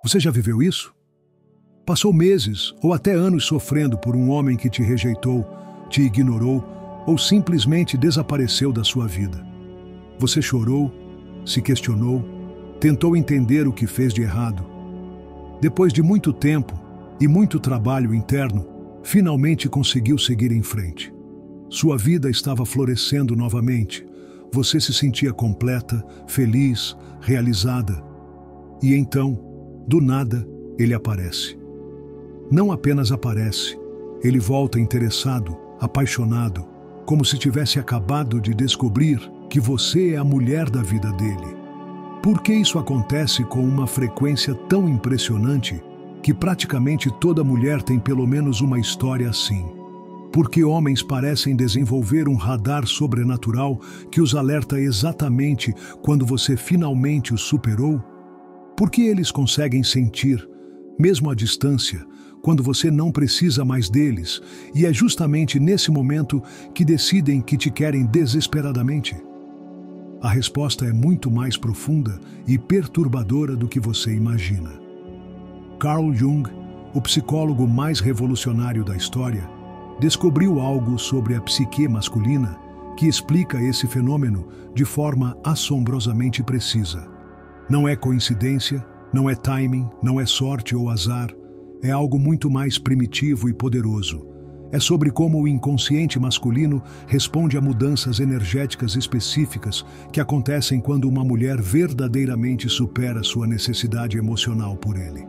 Você já viveu isso? Passou meses ou até anos sofrendo por um homem que te rejeitou, te ignorou ou simplesmente desapareceu da sua vida. Você chorou, se questionou, tentou entender o que fez de errado. Depois de muito tempo e muito trabalho interno, finalmente conseguiu seguir em frente. Sua vida estava florescendo novamente. Você se sentia completa, feliz, realizada. E então, do nada, ele aparece. Não apenas aparece, ele volta interessado, apaixonado, como se tivesse acabado de descobrir que você é a mulher da vida dele. Por que isso acontece com uma frequência tão impressionante que praticamente toda mulher tem pelo menos uma história assim? Por que homens parecem desenvolver um radar sobrenatural que os alerta exatamente quando você finalmente os superou? Por que eles conseguem sentir, mesmo à distância, quando você não precisa mais deles, e é justamente nesse momento que decidem que te querem desesperadamente? A resposta é muito mais profunda e perturbadora do que você imagina. Carl Jung, o psicólogo mais revolucionário da história, descobriu algo sobre a psique masculina que explica esse fenômeno de forma assombrosamente precisa. Não é coincidência, não é timing, não é sorte ou azar, é algo muito mais primitivo e poderoso. É sobre como o inconsciente masculino responde a mudanças energéticas específicas que acontecem quando uma mulher verdadeiramente supera sua necessidade emocional por ele.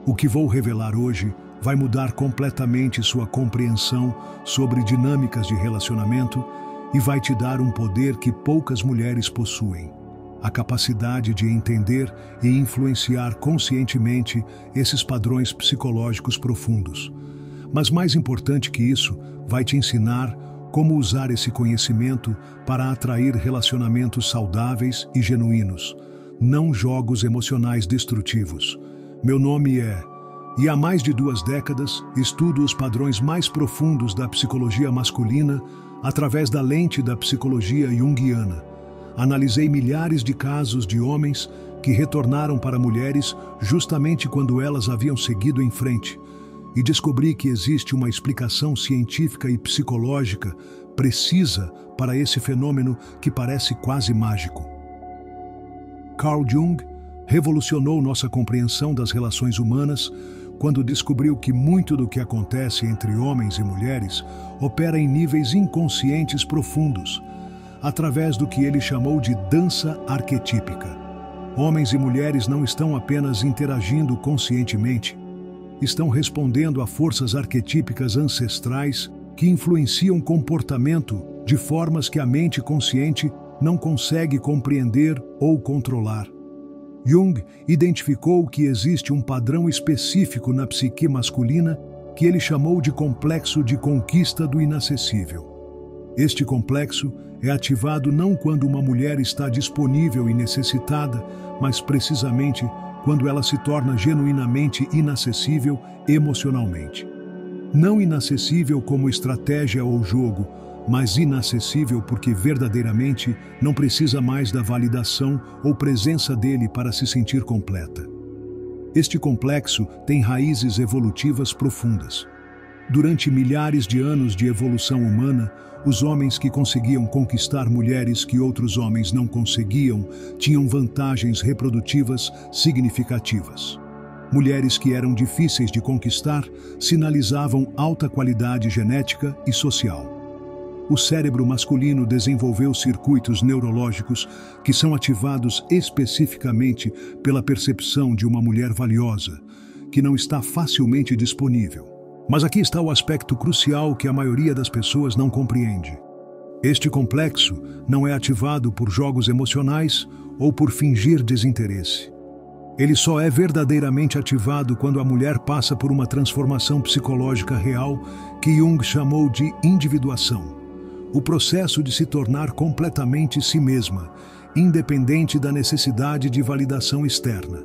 O que vou revelar hoje vai mudar completamente sua compreensão sobre dinâmicas de relacionamento e vai te dar um poder que poucas mulheres possuem: a capacidade de entender e influenciar conscientemente esses padrões psicológicos profundos. Mas mais importante que isso, vai te ensinar como usar esse conhecimento para atrair relacionamentos saudáveis e genuínos, não jogos emocionais destrutivos. Meu nome é... E há mais de 2 décadas, estudo os padrões mais profundos da psicologia masculina através da lente da psicologia junguiana. Analisei milhares de casos de homens que retornaram para mulheres justamente quando elas haviam seguido em frente, e descobri que existe uma explicação científica e psicológica precisa para esse fenômeno que parece quase mágico. Carl Jung revolucionou nossa compreensão das relações humanas quando descobriu que muito do que acontece entre homens e mulheres opera em níveis inconscientes profundos, através do que ele chamou de dança arquetípica. Homens e mulheres não estão apenas interagindo conscientemente, estão respondendo a forças arquetípicas ancestrais que influenciam comportamento de formas que a mente consciente não consegue compreender ou controlar. Jung identificou que existe um padrão específico na psique masculina que ele chamou de complexo de conquista do inacessível. Este complexo é ativado não quando uma mulher está disponível e necessitada, mas precisamente quando ela se torna genuinamente inacessível emocionalmente. Não inacessível como estratégia ou jogo, mas inacessível porque verdadeiramente não precisa mais da validação ou presença dele para se sentir completa. Este complexo tem raízes evolutivas profundas. Durante milhares de anos de evolução humana, os homens que conseguiam conquistar mulheres que outros homens não conseguiam tinham vantagens reprodutivas significativas. Mulheres que eram difíceis de conquistar sinalizavam alta qualidade genética e social. O cérebro masculino desenvolveu circuitos neurológicos que são ativados especificamente pela percepção de uma mulher valiosa, que não está facilmente disponível. Mas aqui está o aspecto crucial que a maioria das pessoas não compreende. Este complexo não é ativado por jogos emocionais ou por fingir desinteresse. Ele só é verdadeiramente ativado quando a mulher passa por uma transformação psicológica real que Jung chamou de individuação. O processo de se tornar completamente si mesma, independente da necessidade de validação externa.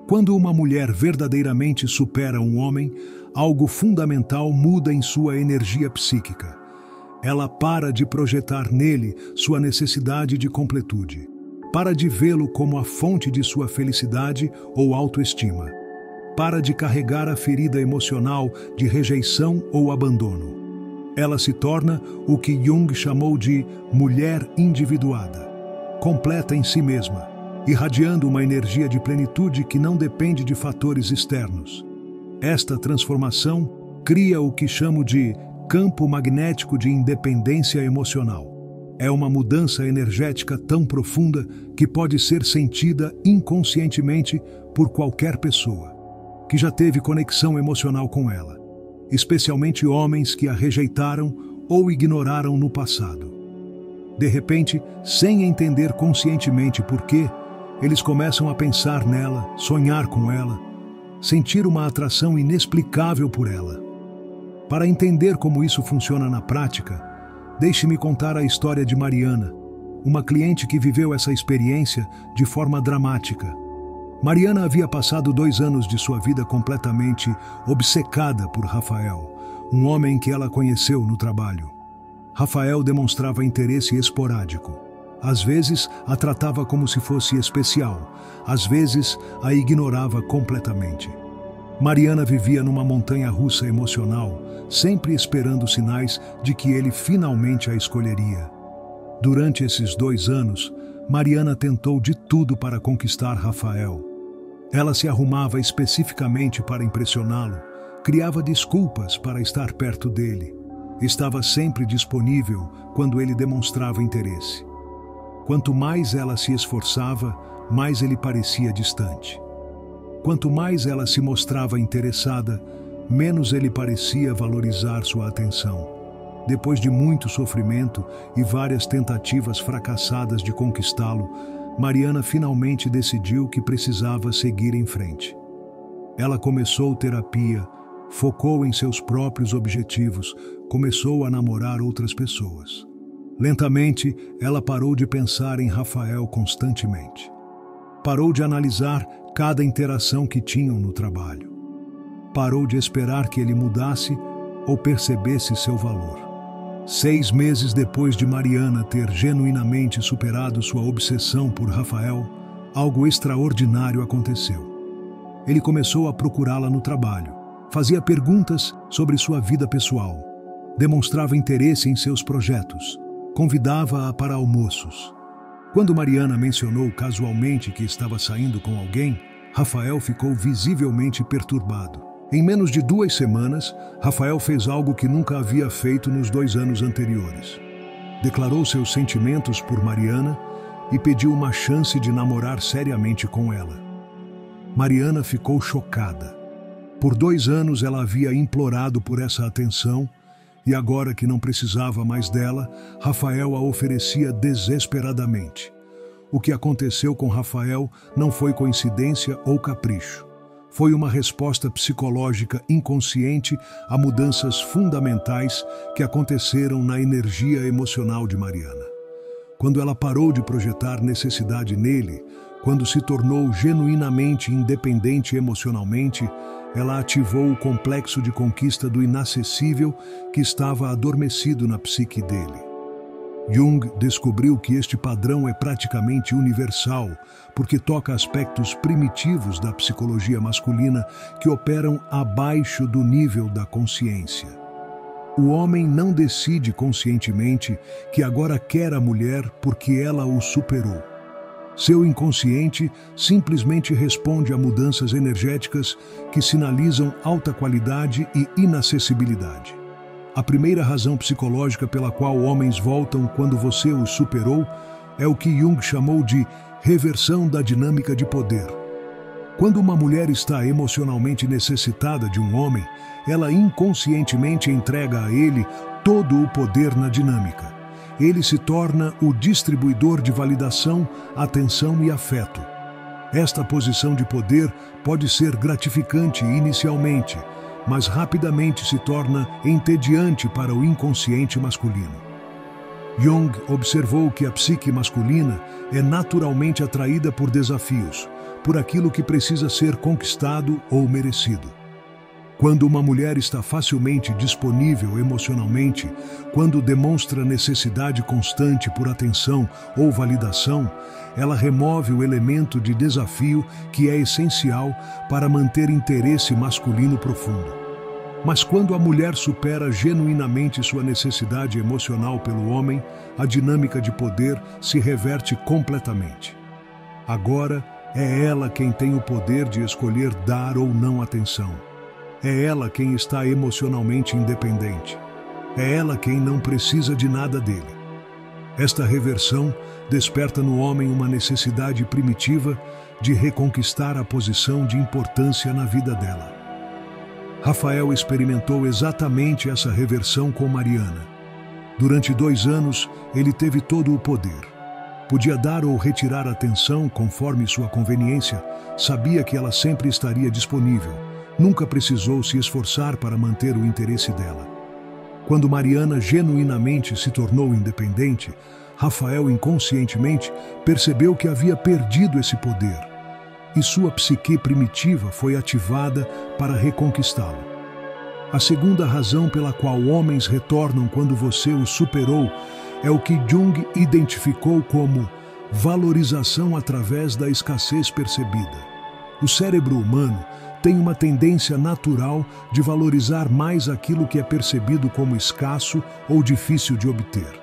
Quando uma mulher verdadeiramente supera um homem, algo fundamental muda em sua energia psíquica. Ela para de projetar nele sua necessidade de completude. Para de vê-lo como a fonte de sua felicidade ou autoestima. para de carregar a ferida emocional de rejeição ou abandono. Ela se torna o que Jung chamou de mulher individuada, completa em si mesma, irradiando uma energia de plenitude que não depende de fatores externos. Esta transformação cria o que chamo de campo magnético de independência emocional. É uma mudança energética tão profunda que pode ser sentida inconscientemente por qualquer pessoa que já teve conexão emocional com ela, especialmente homens que a rejeitaram ou ignoraram no passado. De repente, sem entender conscientemente por quê, eles começam a pensar nela, sonhar com ela, sentir uma atração inexplicável por ela. Para entender como isso funciona na prática, deixe-me contar a história de Mariana, uma cliente que viveu essa experiência de forma dramática. Mariana havia passado 2 anos de sua vida completamente obcecada por Rafael, um homem que ela conheceu no trabalho. Rafael demonstrava interesse esporádico. Às vezes, a tratava como se fosse especial, às vezes, a ignorava completamente. Mariana vivia numa montanha-russa emocional, sempre esperando sinais de que ele finalmente a escolheria. Durante esses 2 anos, Mariana tentou de tudo para conquistar Rafael. Ela se arrumava especificamente para impressioná-lo, criava desculpas para estar perto dele. Estava sempre disponível quando ele demonstrava interesse. Quanto mais ela se esforçava, mais ele parecia distante. Quanto mais ela se mostrava interessada, menos ele parecia valorizar sua atenção. Depois de muito sofrimento e várias tentativas fracassadas de conquistá-lo, Mariana finalmente decidiu que precisava seguir em frente. Ela começou terapia, focou em seus próprios objetivos, começou a namorar outras pessoas. Lentamente, ela parou de pensar em Rafael constantemente. Parou de analisar cada interação que tinham no trabalho. Parou de esperar que ele mudasse ou percebesse seu valor. 6 meses depois de Mariana ter genuinamente superado sua obsessão por Rafael, algo extraordinário aconteceu. Ele começou a procurá-la no trabalho, fazia perguntas sobre sua vida pessoal, demonstrava interesse em seus projetos, convidava-a para almoços. Quando Mariana mencionou casualmente que estava saindo com alguém, Rafael ficou visivelmente perturbado. Em menos de 2 semanas, Rafael fez algo que nunca havia feito nos 2 anos anteriores. Declarou seus sentimentos por Mariana e pediu uma chance de namorar seriamente com ela. Mariana ficou chocada. Por 2 anos ela havia implorado por essa atenção e agora que não precisava mais dela, Rafael a oferecia desesperadamente. O que aconteceu com Rafael não foi coincidência ou capricho. Foi uma resposta psicológica inconsciente a mudanças fundamentais que aconteceram na energia emocional de Mariana. Quando ela parou de projetar necessidade nele, quando se tornou genuinamente independente emocionalmente, ela ativou o complexo de conquista do inacessível que estava adormecido na psique dele. Jung descobriu que este padrão é praticamente universal, porque toca aspectos primitivos da psicologia masculina que operam abaixo do nível da consciência. O homem não decide conscientemente que agora quer a mulher porque ela o superou. Seu inconsciente simplesmente responde a mudanças energéticas que sinalizam alta qualidade e inacessibilidade. A primeira razão psicológica pela qual homens voltam quando você os superou é o que Jung chamou de reversão da dinâmica de poder. Quando uma mulher está emocionalmente necessitada de um homem, ela inconscientemente entrega a ele todo o poder na dinâmica. Ele se torna o distribuidor de validação, atenção e afeto. Esta posição de poder pode ser gratificante inicialmente, mas rapidamente se torna entediante para o inconsciente masculino. Jung observou que a psique masculina é naturalmente atraída por desafios, por aquilo que precisa ser conquistado ou merecido. Quando uma mulher está facilmente disponível emocionalmente, quando demonstra necessidade constante por atenção ou validação, ela remove o elemento de desafio que é essencial para manter interesse masculino profundo. Mas quando a mulher supera genuinamente sua necessidade emocional pelo homem, a dinâmica de poder se reverte completamente. Agora, é ela quem tem o poder de escolher dar ou não atenção. É ela quem está emocionalmente independente. É ela quem não precisa de nada dele. Esta reversão desperta no homem uma necessidade primitiva de reconquistar a posição de importância na vida dela. Rafael experimentou exatamente essa reversão com Mariana. Durante 2 anos, ele teve todo o poder. Podia dar ou retirar atenção conforme sua conveniência, sabia que ela sempre estaria disponível. Nunca precisou se esforçar para manter o interesse dela. Quando Mariana genuinamente se tornou independente, Rafael inconscientemente percebeu que havia perdido esse poder, e sua psique primitiva foi ativada para reconquistá-lo. A segunda razão pela qual homens retornam quando você os superou é o que Jung identificou como valorização através da escassez percebida. O cérebro humano tem uma tendência natural de valorizar mais aquilo que é percebido como escasso ou difícil de obter.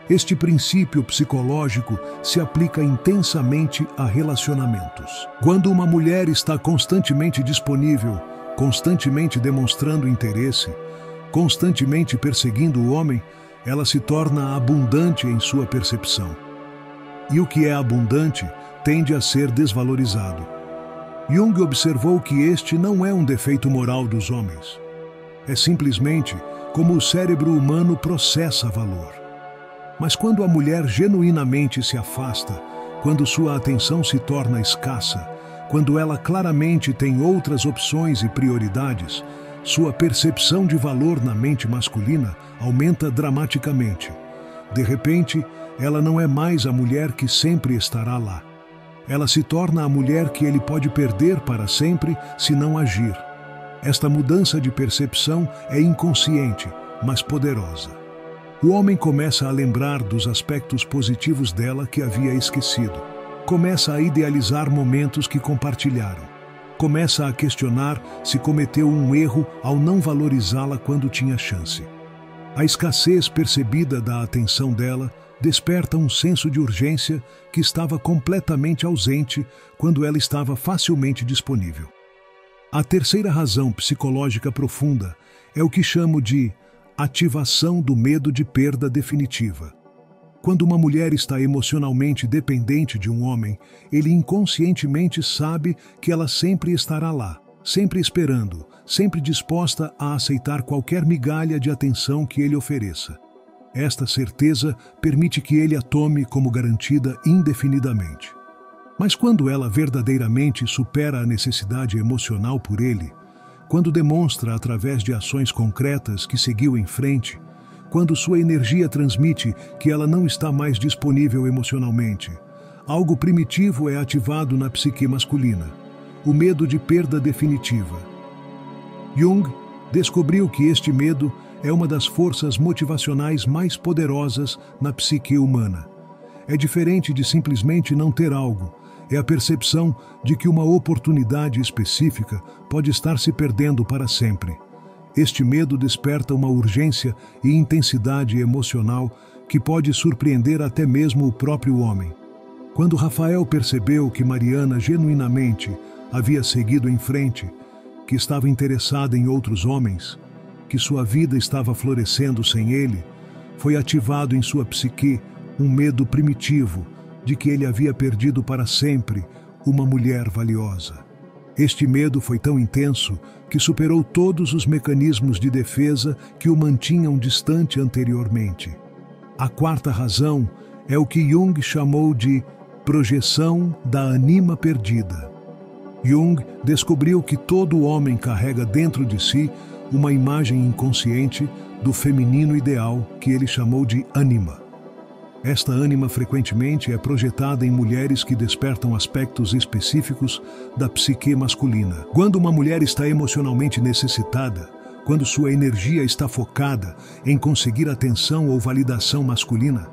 Este princípio psicológico se aplica intensamente a relacionamentos. Quando uma mulher está constantemente disponível, constantemente demonstrando interesse, constantemente perseguindo o homem, ela se torna abundante em sua percepção. E o que é abundante tende a ser desvalorizado. Jung observou que este não é um defeito moral dos homens. É simplesmente como o cérebro humano processa valor. Mas quando a mulher genuinamente se afasta, quando sua atenção se torna escassa, quando ela claramente tem outras opções e prioridades, sua percepção de valor na mente masculina aumenta dramaticamente. De repente, ela não é mais a mulher que sempre estará lá. Ela se torna a mulher que ele pode perder para sempre se não agir. Esta mudança de percepção é inconsciente, mas poderosa. O homem começa a lembrar dos aspectos positivos dela que havia esquecido. Começa a idealizar momentos que compartilharam. Começa a questionar se cometeu um erro ao não valorizá-la quando tinha chance. A escassez percebida da atenção dela desperta um senso de urgência que estava completamente ausente quando ela estava facilmente disponível. A terceira razão psicológica profunda é o que chamo de ativação do medo de perda definitiva. Quando uma mulher está emocionalmente dependente de um homem, ele inconscientemente sabe que ela sempre estará lá, sempre esperando, sempre disposta a aceitar qualquer migalha de atenção que ele ofereça. Esta certeza permite que ele a tome como garantida indefinidamente. Mas quando ela verdadeiramente supera a necessidade emocional por ele, quando demonstra através de ações concretas que seguiu em frente, quando sua energia transmite que ela não está mais disponível emocionalmente, algo primitivo é ativado na psique masculina, o medo de perda definitiva. Jung descobriu que este medo é uma das forças motivacionais mais poderosas na psique humana. É diferente de simplesmente não ter algo. É a percepção de que uma oportunidade específica pode estar se perdendo para sempre. Este medo desperta uma urgência e intensidade emocional que pode surpreender até mesmo o próprio homem. Quando Rafael percebeu que Mariana genuinamente havia seguido em frente, que estava interessada em outros homens, que sua vida estava florescendo sem ele, foi ativado em sua psique um medo primitivo de que ele havia perdido para sempre uma mulher valiosa. Este medo foi tão intenso que superou todos os mecanismos de defesa que o mantinham distante anteriormente. A quarta razão é o que Jung chamou de projeção da anima perdida. Jung descobriu que todo homem carrega dentro de si uma imagem inconsciente do feminino ideal que ele chamou de ânima. Esta ânima frequentemente é projetada em mulheres que despertam aspectos específicos da psique masculina. Quando uma mulher está emocionalmente necessitada, quando sua energia está focada em conseguir atenção ou validação masculina,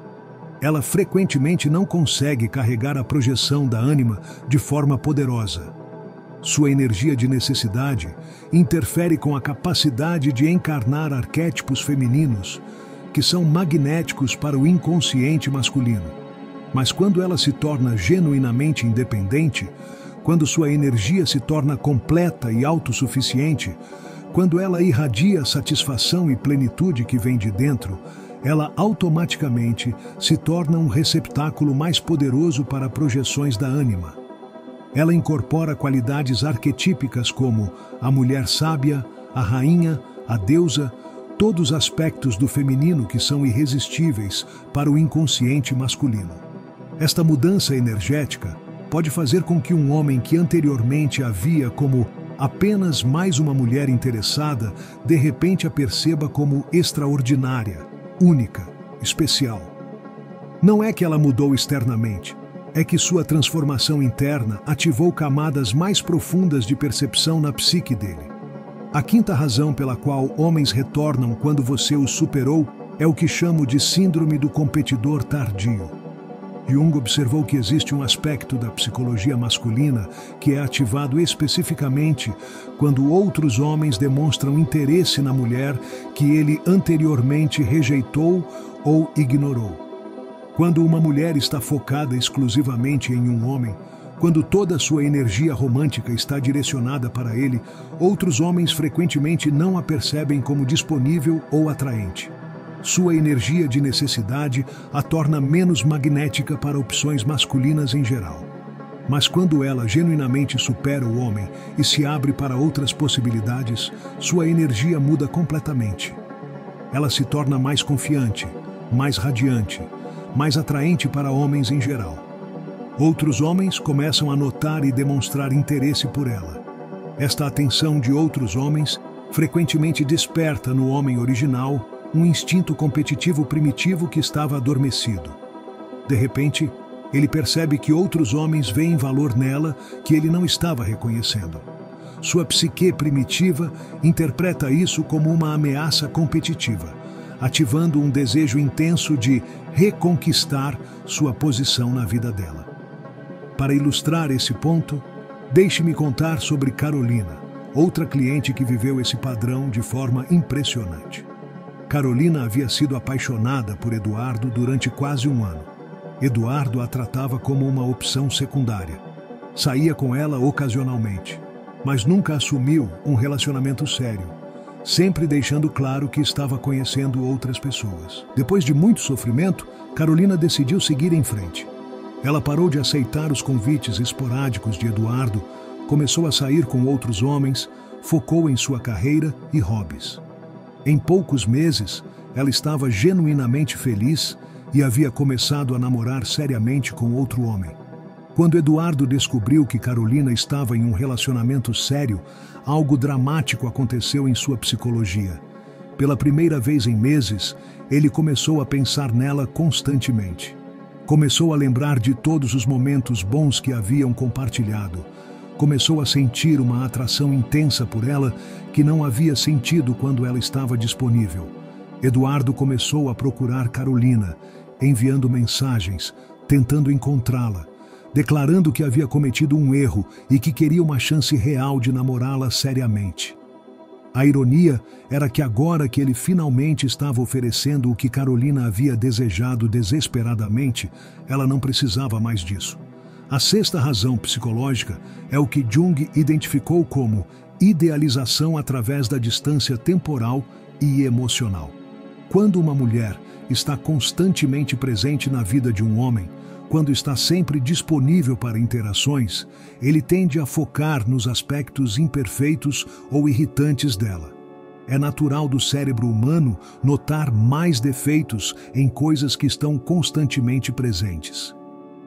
ela frequentemente não consegue carregar a projeção da ânima de forma poderosa. Sua energia de necessidade interfere com a capacidade de encarnar arquétipos femininos que são magnéticos para o inconsciente masculino. Mas quando ela se torna genuinamente independente, quando sua energia se torna completa e autossuficiente, quando ela irradia satisfação e plenitude que vem de dentro, ela automaticamente se torna um receptáculo mais poderoso para projeções da ânima. Ela incorpora qualidades arquetípicas como a mulher sábia, a rainha, a deusa, todos os aspectos do feminino que são irresistíveis para o inconsciente masculino. Esta mudança energética pode fazer com que um homem que anteriormente a via como apenas mais uma mulher interessada, de repente a perceba como extraordinária, única, especial. Não é que ela mudou externamente, é que sua transformação interna ativou camadas mais profundas de percepção na psique dele. A quinta razão pela qual homens retornam quando você os superou é o que chamo de síndrome do competidor tardio. Jung observou que existe um aspecto da psicologia masculina que é ativado especificamente quando outros homens demonstram interesse na mulher que ele anteriormente rejeitou ou ignorou. Quando uma mulher está focada exclusivamente em um homem, quando toda a sua energia romântica está direcionada para ele, outros homens frequentemente não a percebem como disponível ou atraente. Sua energia de necessidade a torna menos magnética para opções masculinas em geral. Mas quando ela genuinamente supera o homem e se abre para outras possibilidades, sua energia muda completamente. Ela se torna mais confiante, mais radiante, mais atraente para homens em geral. Outros homens começam a notar e demonstrar interesse por ela. Esta atenção de outros homens frequentemente desperta no homem original um instinto competitivo primitivo que estava adormecido. De repente, ele percebe que outros homens veem valor nela que ele não estava reconhecendo. Sua psique primitiva interpreta isso como uma ameaça competitiva, ativando um desejo intenso de reconquistar sua posição na vida dela. Para ilustrar esse ponto, deixe-me contar sobre Carolina, outra cliente que viveu esse padrão de forma impressionante. Carolina havia sido apaixonada por Eduardo durante quase um ano. Eduardo a tratava como uma opção secundária. Saía com ela ocasionalmente, mas nunca assumiu um relacionamento sério, sempre deixando claro que estava conhecendo outras pessoas. Depois de muito sofrimento, Carolina decidiu seguir em frente. Ela parou de aceitar os convites esporádicos de Eduardo, começou a sair com outros homens, focou em sua carreira e hobbies. Em poucos meses, ela estava genuinamente feliz e havia começado a namorar seriamente com outro homem. Quando Eduardo descobriu que Carolina estava em um relacionamento sério, algo dramático aconteceu em sua psicologia. Pela primeira vez em meses, ele começou a pensar nela constantemente. Começou a lembrar de todos os momentos bons que haviam compartilhado. Começou a sentir uma atração intensa por ela que não havia sentido quando ela estava disponível. Eduardo começou a procurar Carolina, enviando mensagens, tentando encontrá-la, declarando que havia cometido um erro e que queria uma chance real de namorá-la seriamente. A ironia era que agora que ele finalmente estava oferecendo o que Carolina havia desejado desesperadamente, ela não precisava mais disso. A sexta razão psicológica é o que Jung identificou como idealização através da distância temporal e emocional. Quando uma mulher está constantemente presente na vida de um homem, quando está sempre disponível para interações, ele tende a focar nos aspectos imperfeitos ou irritantes dela. É natural do cérebro humano notar mais defeitos em coisas que estão constantemente presentes.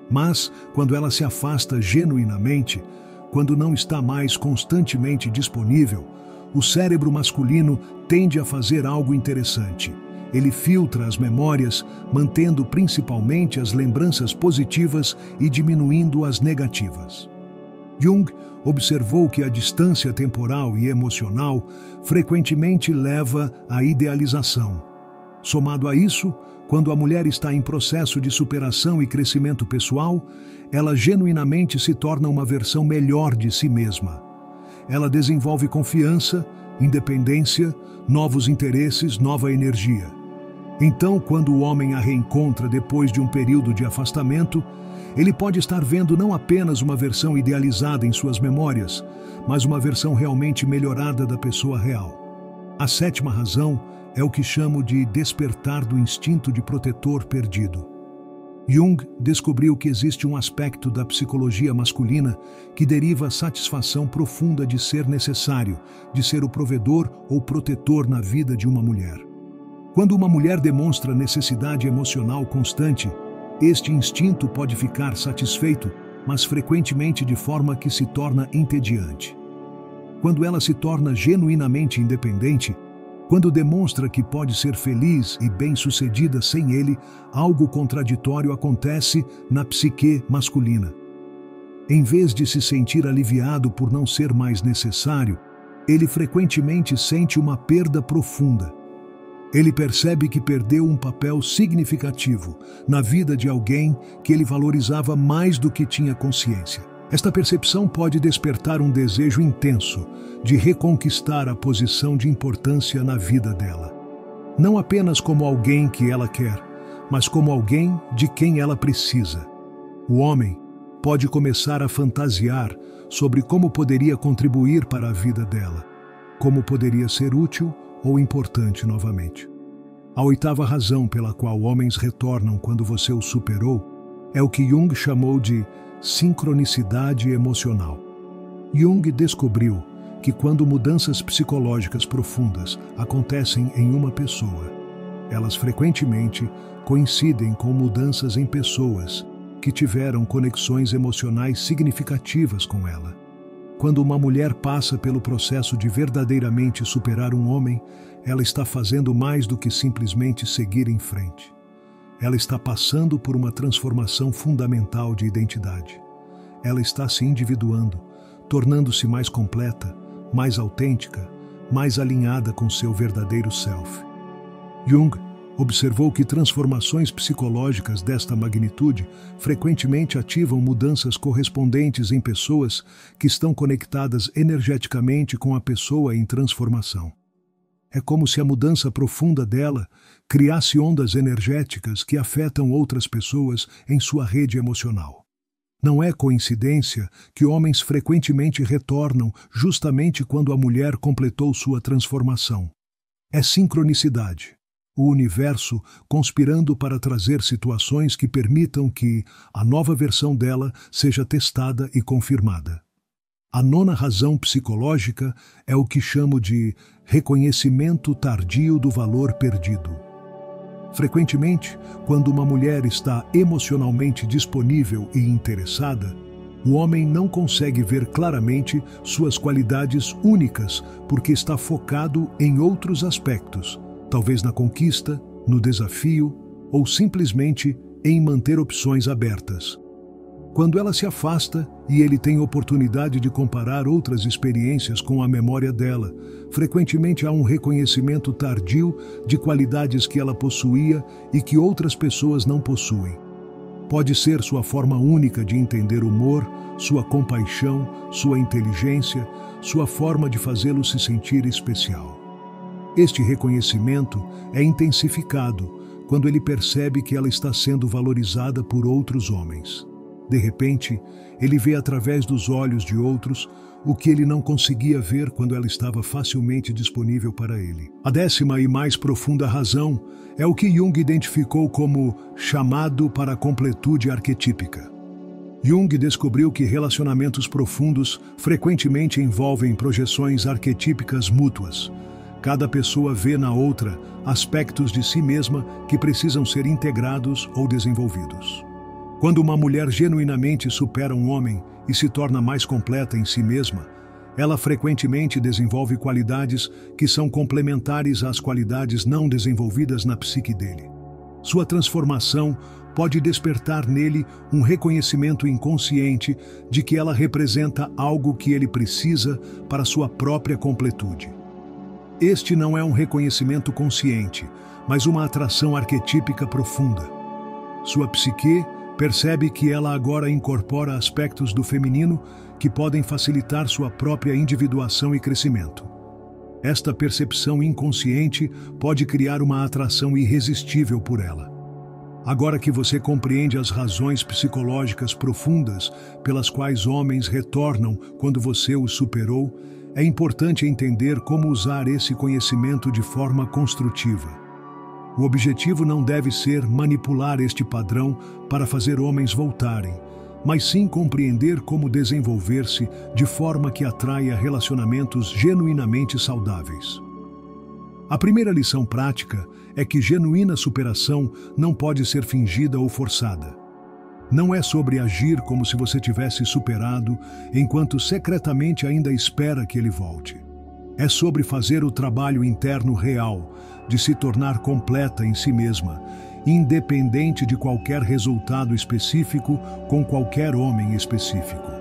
Mas, quando ela se afasta genuinamente, quando não está mais constantemente disponível, o cérebro masculino tende a fazer algo interessante. Ele filtra as memórias, mantendo principalmente as lembranças positivas e diminuindo as negativas. Jung observou que a distância temporal e emocional frequentemente leva à idealização. Somado a isso, quando a mulher está em processo de superação e crescimento pessoal, ela genuinamente se torna uma versão melhor de si mesma. Ela desenvolve confiança, independência, novos interesses, nova energia. Então, quando o homem a reencontra depois de um período de afastamento, ele pode estar vendo não apenas uma versão idealizada em suas memórias, mas uma versão realmente melhorada da pessoa real. A sétima razão é o que chamo de despertar do instinto de protetor perdido. Jung descobriu que existe um aspecto da psicologia masculina que deriva a satisfação profunda de ser necessário, de ser o provedor ou protetor na vida de uma mulher. Quando uma mulher demonstra necessidade emocional constante, este instinto pode ficar satisfeito, mas frequentemente de forma que se torna entediante. Quando ela se torna genuinamente independente, quando demonstra que pode ser feliz e bem-sucedida sem ele, algo contraditório acontece na psique masculina. Em vez de se sentir aliviado por não ser mais necessário, ele frequentemente sente uma perda profunda. Ele percebe que perdeu um papel significativo na vida de alguém que ele valorizava mais do que tinha consciência. Esta percepção pode despertar um desejo intenso de reconquistar a posição de importância na vida dela. Não apenas como alguém que ela quer, mas como alguém de quem ela precisa. O homem pode começar a fantasiar sobre como poderia contribuir para a vida dela, como poderia ser útil ou importante novamente. A oitava razão pela qual homens retornam quando você o superou é o que Jung chamou de sincronicidade emocional. Jung descobriu que quando mudanças psicológicas profundas acontecem em uma pessoa, elas frequentemente coincidem com mudanças em pessoas que tiveram conexões emocionais significativas com ela. Quando uma mulher passa pelo processo de verdadeiramente superar um homem, ela está fazendo mais do que simplesmente seguir em frente. Ela está passando por uma transformação fundamental de identidade. Ela está se individuando, tornando-se mais completa, mais autêntica, mais alinhada com seu verdadeiro self. Jung observou que transformações psicológicas desta magnitude frequentemente ativam mudanças correspondentes em pessoas que estão conectadas energeticamente com a pessoa em transformação. É como se a mudança profunda dela criasse ondas energéticas que afetam outras pessoas em sua rede emocional. Não é coincidência que homens frequentemente retornam justamente quando a mulher completou sua transformação. É sincronicidade. O universo conspirando para trazer situações que permitam que a nova versão dela seja testada e confirmada. A nona razão psicológica é o que chamo de reconhecimento tardio do valor perdido. Frequentemente, quando uma mulher está emocionalmente disponível e interessada, o homem não consegue ver claramente suas qualidades únicas porque está focado em outros aspectos, talvez na conquista, no desafio ou simplesmente em manter opções abertas. Quando ela se afasta e ele tem oportunidade de comparar outras experiências com a memória dela, frequentemente há um reconhecimento tardio de qualidades que ela possuía e que outras pessoas não possuem. Pode ser sua forma única de entender o humor, sua compaixão, sua inteligência, sua forma de fazê-lo se sentir especial. Este reconhecimento é intensificado quando ele percebe que ela está sendo valorizada por outros homens. De repente, ele vê através dos olhos de outros o que ele não conseguia ver quando ela estava facilmente disponível para ele. A décima e mais profunda razão é o que Jung identificou como chamado para a completude arquetípica. Jung descobriu que relacionamentos profundos frequentemente envolvem projeções arquetípicas mútuas. Cada pessoa vê na outra aspectos de si mesma que precisam ser integrados ou desenvolvidos. Quando uma mulher genuinamente supera um homem e se torna mais completa em si mesma, Ela frequentemente desenvolve qualidades que são complementares às qualidades não desenvolvidas na psique dele. Sua transformação pode despertar nele um reconhecimento inconsciente de que ela representa algo que ele precisa para sua própria completude. Este não é um reconhecimento consciente, mas uma atração arquetípica profunda. Sua psique percebe que ela agora incorpora aspectos do feminino que podem facilitar sua própria individuação e crescimento. Esta percepção inconsciente pode criar uma atração irresistível por ela. Agora que você compreende as razões psicológicas profundas pelas quais homens retornam quando você os superou, é importante entender como usar esse conhecimento de forma construtiva. O objetivo não deve ser manipular este padrão para fazer homens voltarem, mas sim compreender como desenvolver-se de forma que atraia relacionamentos genuinamente saudáveis. A primeira lição prática é que genuína superação não pode ser fingida ou forçada. Não é sobre agir como se você tivesse superado, enquanto secretamente ainda espera que ele volte. É sobre fazer o trabalho interno real, de se tornar completa em si mesma, independente de qualquer resultado específico com qualquer homem específico.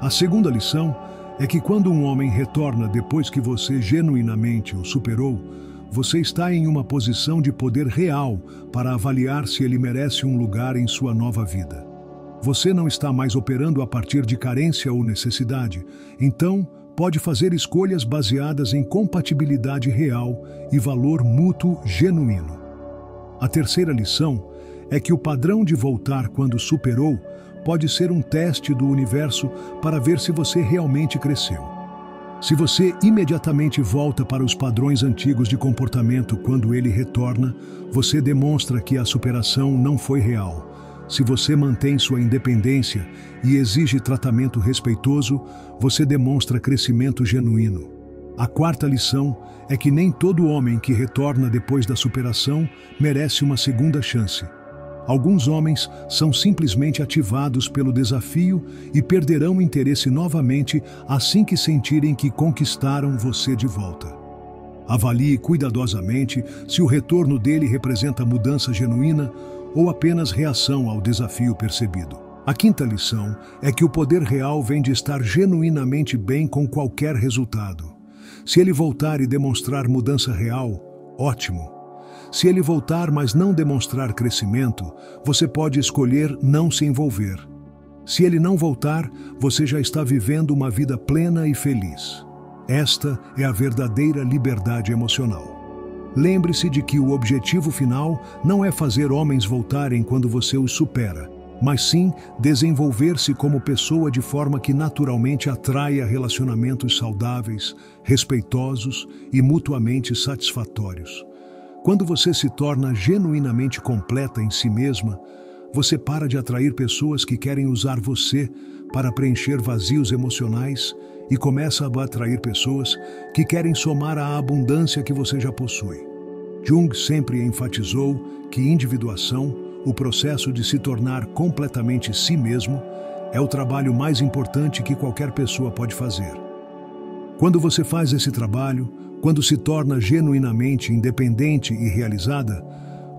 A segunda lição é que quando um homem retorna depois que você genuinamente o superou, você está em uma posição de poder real para avaliar se ele merece um lugar em sua nova vida. Você não está mais operando a partir de carência ou necessidade, então pode fazer escolhas baseadas em compatibilidade real e valor mútuo genuíno. A terceira lição é que o padrão de voltar quando superou pode ser um teste do universo para ver se você realmente cresceu. Se você imediatamente volta para os padrões antigos de comportamento quando ele retorna, você demonstra que a superação não foi real. Se você mantém sua independência e exige tratamento respeitoso, você demonstra crescimento genuíno. A quarta lição é que nem todo homem que retorna depois da superação merece uma segunda chance. Alguns homens são simplesmente ativados pelo desafio e perderão interesse novamente assim que sentirem que conquistaram você de volta. Avalie cuidadosamente se o retorno dele representa mudança genuína ou apenas reação ao desafio percebido. A quinta lição é que o poder real vem de estar genuinamente bem com qualquer resultado. Se ele voltar e demonstrar mudança real, ótimo. Se ele voltar, mas não demonstrar crescimento, você pode escolher não se envolver. Se ele não voltar, você já está vivendo uma vida plena e feliz. Esta é a verdadeira liberdade emocional. Lembre-se de que o objetivo final não é fazer homens voltarem quando você os supera, mas sim desenvolver-se como pessoa de forma que naturalmente atraia relacionamentos saudáveis, respeitosos e mutuamente satisfatórios. Quando você se torna genuinamente completa em si mesma, você para de atrair pessoas que querem usar você para preencher vazios emocionais e começa a atrair pessoas que querem somar à abundância que você já possui. Jung sempre enfatizou que individuação, o processo de se tornar completamente si mesmo, é o trabalho mais importante que qualquer pessoa pode fazer. Quando você faz esse trabalho, quando se torna genuinamente independente e realizada,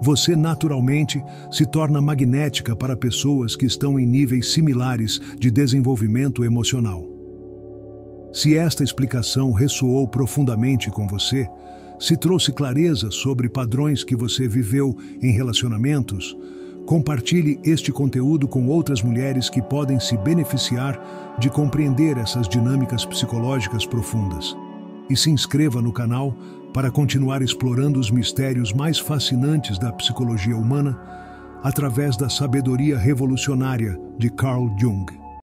você naturalmente se torna magnética para pessoas que estão em níveis similares de desenvolvimento emocional. Se esta explicação ressoou profundamente com você, se trouxe clareza sobre padrões que você viveu em relacionamentos, compartilhe este conteúdo com outras mulheres que podem se beneficiar de compreender essas dinâmicas psicológicas profundas. E se inscreva no canal para continuar explorando os mistérios mais fascinantes da psicologia humana através da sabedoria revolucionária de Carl Jung.